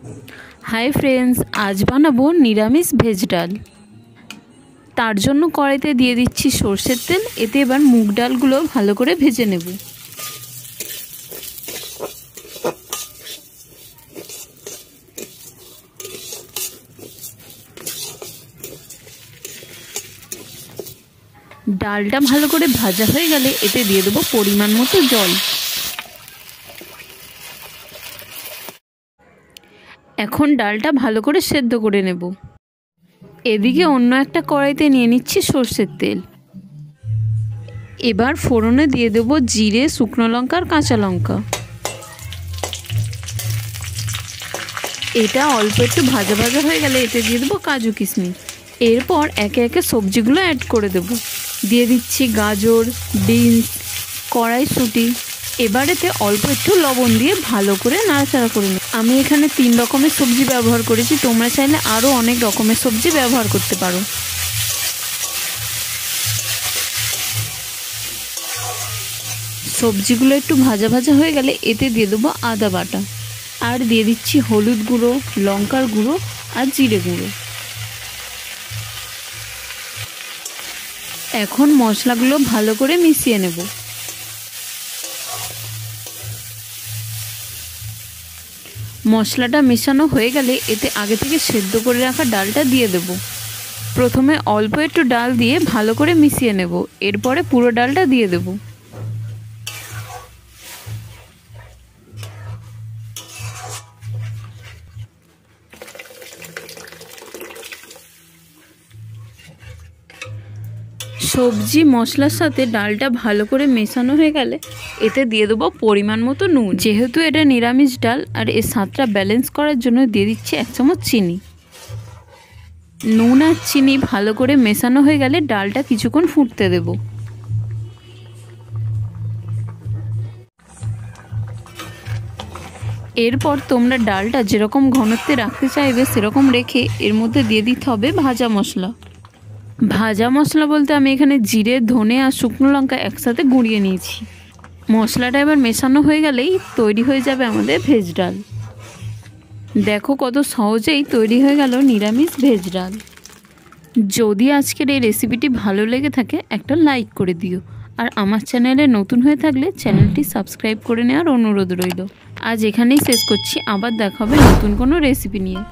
Hi friends, आज बानाबो निरामिष भेज डाल। तार जोन्नो कड़ाईते दिए दिচ্ছি সরষের তেল। এতে এবার মুগ ডালগুলো ভালো করে ভেজে নেব। ডালটা ভালো করে ভাজা হয়ে গেলে এতে দিয়ে দেব পরিমাণ মতো জল। এখন ডালটা ভালো করে সেদ্ধ করে নেব। এদিকে অন্য একটা কড়াইতে নিয়ে নিচ্ছি সরষের তেল। এবার ফোড়নে দিয়ে দেব জিরে, শুকনো লঙ্কা আর কাঁচা লঙ্কা। এটা অল্প একটু ভাজা ভাজা হয়ে গেলে এতে দিয়ে দেবো কাজু কিশমিশ। এরপর একে একে সবজিগুলো অ্যাড করে দেব। দিয়ে দিচ্ছি গাজর, বিনস, কড়াইশুঁটি। এবার এতে অল্প একটু লবণ দিয়ে ভালো করে নাড়াচাড়া করে নেব। আমি এখানে 3 রকমের সবজি ব্যবহার করেছি, তোমরা চাইলে আরও অনেক রকমের সবজি ব্যবহার করতে পারো। সবজিগুলো একটু ভাজা ভাজা হয়ে গেলে এতে দিয়ে দেবো আদা বাটা, আর দিয়ে দিচ্ছি হলুদ গুঁড়ো, লঙ্কার গুঁড়ো আর জিরে গুঁড়ো। এখন মশলাগুলো ভালো করে মিশিয়ে নেব। মশলাটা মেশানো হয়ে গেলে এতে আগে থেকে সেদ্ধ করে রাখা ডালটা দিয়ে দেব। প্রথমে অল্প একটু ডাল দিয়ে ভালো করে মিশিয়ে নেব, এরপরে পুরো ডালটা দিয়ে দেব। সবজি মশলার সাথে ডালটা ভালো করে মেশানো হয়ে গেলে এতে দিয়ে দেবো পরিমাণ মতো নুন। যেহেতু এটা নিরামিষ ডাল আর এর স্বাদটা ব্যালেন্স করার জন্য দিয়ে দিচ্ছি 1 চামচ চিনি। নুন আর চিনি ভালো করে মেশানো হয়ে গেলে ডালটা কিছুক্ষণ ফুটতে দেব। এরপর তোমরা ডালটা যেরকম ঘনত্বে রাখতে চাইবে সেরকম রেখে এর মধ্যে দিয়ে দিতে হবে ভাজা মশলা। ভাজা মশলা বলতে আমি এখানে জিরে, ধনে আর শুকনো লঙ্কা একসাথে গুঁড়িয়ে নিয়েছি। মশলাটা এবার মেশানো হয়ে গেলেই তৈরি হয়ে যাবে আমাদের ভেজ ডাল। দেখো কত সহজেই তৈরি হয়ে গেল নিরামিষ ভেজ ডাল। যদি আজকের এই রেসিপিটি ভালো লেগে থাকে একটা লাইক করে দিও, আর আমার চ্যানেলে নতুন হয়ে থাকলে চ্যানেলটি সাবস্ক্রাইব করে নেওয়ার অনুরোধ রইল। আজ এখানেই শেষ করছি, আবার দেখা হবে নতুন কোনো রেসিপি নিয়ে।